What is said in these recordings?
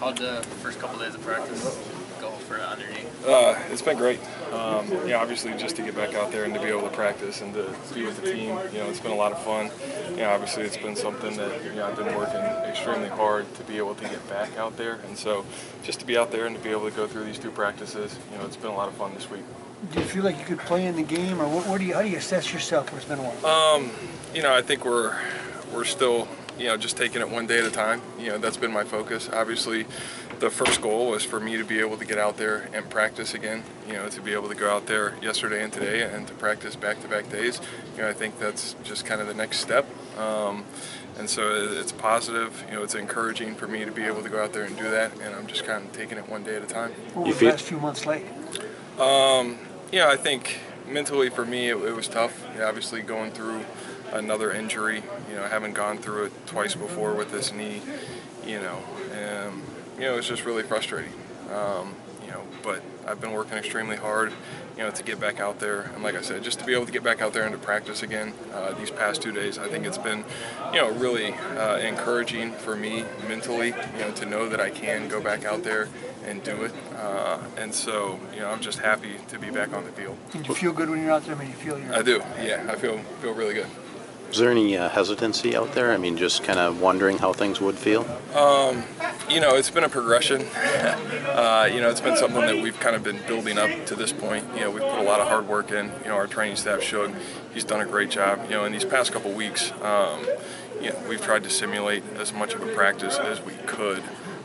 How'd the first couple days of practice go for underneath? It's been great. Obviously just to get back out there and to be able to practice and to be with the team, it's been a lot of fun. Obviously it's been something that, I've been working extremely hard to be able to get back out there. And so just to be out there and to be able to go through these 2 practices, it's been a lot of fun this week. Do you feel like you could play in the game, or how do you assess yourself where it's been a while? I think we're still, just taking it one day at a time. That's been my focus. Obviously, the first goal was for me to be able to get out there and practice again, to be able to go out there yesterday and today and to practice back-to-back days. I think that's just kind of the next step. And so it's positive, it's encouraging for me to be able to go out there and do that, and I'm just kind of taking it one day at a time. What was the last few months like? I think mentally for me it was tough. Obviously going through another injury, having gone through it twice before with this knee, it's just really frustrating. But I've been working extremely hard, to get back out there. And like I said, just to be able to get back out there and to practice again these past 2 days, I think it's been, really encouraging for me mentally, to know that I can go back out there and do it. And so, I'm just happy to be back on the field. Did you feel good when you're out there? I mean, you feel I do, yeah. I feel really good. Is there any hesitancy out there? I mean, just kind of wondering how things would feel? It's been a progression. It's been something that we've kind of been building up to this point. We've put a lot of hard work in. Our training staff, Shug, he's done a great job. In these past couple weeks, we've tried to simulate as much of a practice as we could,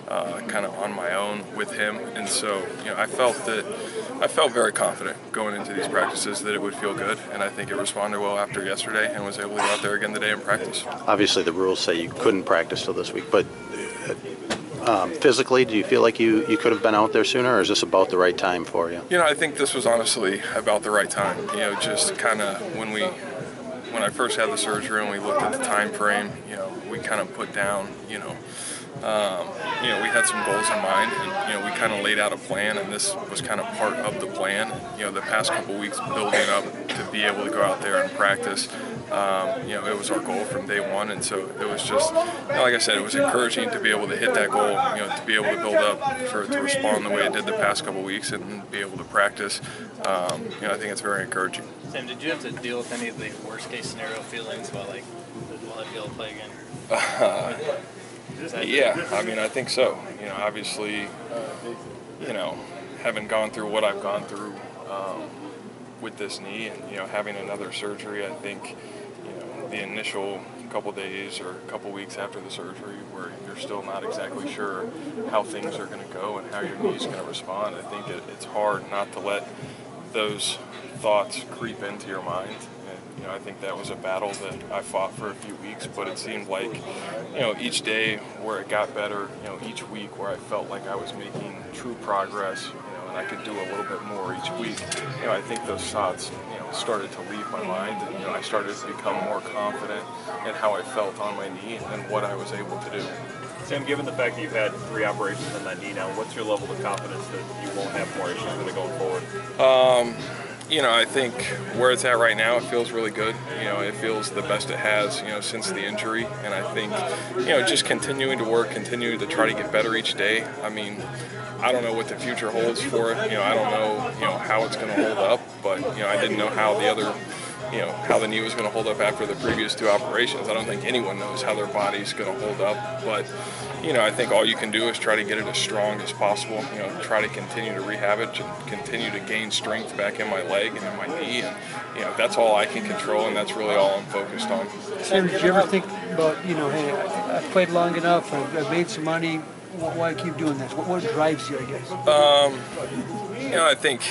kind of on my own with him. And so, I felt very confident going into these practices that it would feel good, and I think it responded well after yesterday and was able to go out there again today and practice. Obviously the rules say you couldn't practice till this week, but physically, do you feel like you could have been out there sooner, or is this about the right time for you? I think this was honestly about the right time. Just kind of when I first had the surgery and we looked at the time frame, we kind of put down, we had some goals in mind, and we kind of laid out a plan, and this was kind of part of the plan. The past couple weeks building up to be able to go out there and practice, it was our goal from day one, and so it was just, like I said, it was encouraging to be able to hit that goal, to be able to build up to respond the way it did the past couple weeks and be able to practice. I think it's very encouraging. Sam, did you have to deal with any of the worst case scenario feelings about will I be able to play again? Yeah, I think so. Obviously, having gone through what I've gone through with this knee and, having another surgery, I think, the initial couple days or a couple weeks after the surgery where you're still not exactly sure how things are going to go and how your knee is going to respond, I think it's hard not to let those thoughts creep into your mind. I think that was a battle that I fought for a few weeks, but it seemed like, each day where it got better, each week where I felt like I was making true progress, and I could do a little bit more each week, I think those thoughts, started to leave my mind, and, I started to become more confident in how I felt on my knee and what I was able to do. Sam, given the fact that you've had 3 operations on that knee now, what's your level of confidence that you won't have more issues with it going forward? I think where it's at right now, it feels really good. It feels the best it has, since the injury. And I think, just continuing to work, continuing to try to get better each day. I don't know what the future holds for it. I don't know, how it's going to hold up. But, I didn't know how how the knee was going to hold up after the previous 2 operations. I don't think anyone knows how their body's going to hold up. But, I think all you can do is try to get it as strong as possible, try to continue to rehab it, and continue to gain strength back in my leg and in my knee. And, that's all I can control, and that's really all I'm focused on. Sam, did you ever think about, hey, I've played long enough, I've made some money, why keep doing this? What drives you, I guess? I think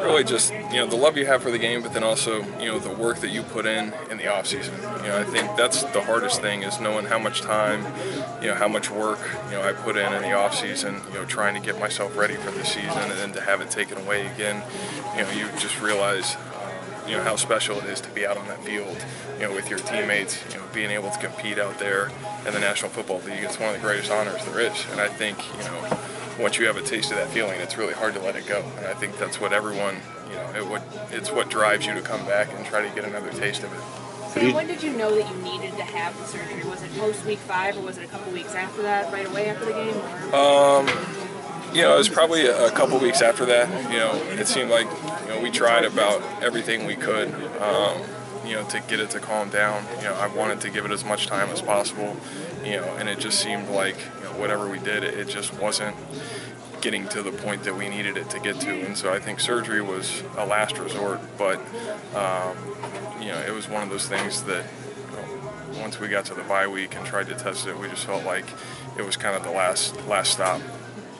really just, the love you have for the game, but then also, the work that you put in the off season. I think that's the hardest thing, is knowing how much time, how much work, I put in the off season, trying to get myself ready for the season, and then to have it taken away again, you just realize, how special it is to be out on that field, with your teammates, being able to compete out there in the National Football League. It's one of the greatest honors there is, and I think, once you have a taste of that feeling, it's really hard to let it go. And I think that's what everyone, it's what drives you to come back and try to get another taste of it. Sam, when did you know that you needed to have the surgery? Was it post week 5 or was it a couple weeks after that, right away after the game? You know, it was probably a couple weeks after that. You know, it seemed like, you know, we tried about everything we could, you know, to get it to calm down. You know, I wanted to give it as much time as possible, you know, and it just seemed like, you know, whatever we did, it just wasn't getting to the point that we needed it to get to. And so I think surgery was a last resort, but, you know, it was one of those things that, you know, once we got to the bye week and tried to test it, we just felt like it was kind of the last stop.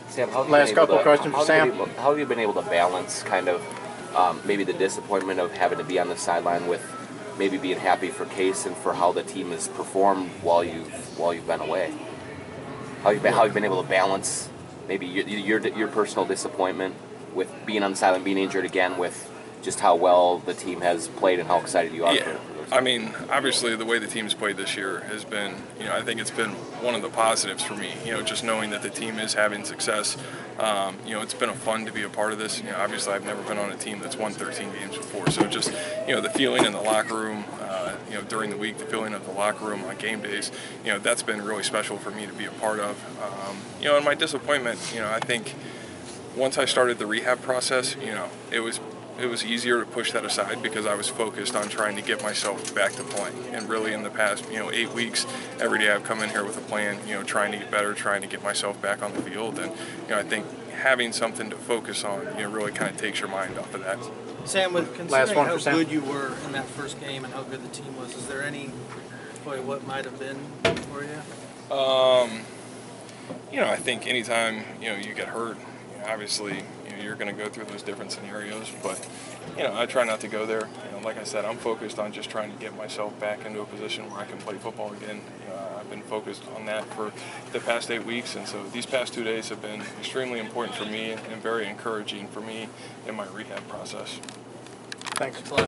Sam, Last couple of questions for Sam. How have you been able to balance kind of maybe the disappointment of having to be on the sideline with maybe being happy for Case and for how the team has performed while you've been away? How have you been able to balance maybe your personal disappointment with being on the sideline, being injured again, with just how well the team has played and how excited you are for those? I mean, obviously the way the team's played this year has been, you know, I think it's been one of the positives for me, you know, just knowing that the team is having success. You know, it's been fun to be a part of this. You know, obviously I've never been on a team that's won 13 games before, so just, you know, the feeling in the locker room, you know, during the week, the feeling of the locker room on game days, you know, that's been really special for me to be a part of. You know, and my disappointment, you know, I think once I started the rehab process, you know, it was easier to push that aside because I was focused on trying to get myself back to playing. And really in the past, you know, 8 weeks, every day I've come in here with a plan, you know, trying to get better, trying to get myself back on the field. And, you know, I think having something to focus on, you know, really kind of takes your mind off of that. Sam, with Last considering one how for Sam. good you were in that first game and how good the team was, is there any, what might have been for you? You know, I think anytime, you know, you get hurt, you know, obviously, you know, you're going to go through those different scenarios, but, you know, I try not to go there. You know, like I said, I'm focused on just trying to get myself back into a position where I can play football again. You know, I've been focused on that for the past 8 weeks, and so these past 2 days have been extremely important for me and very encouraging for me in my rehab process. Thanks.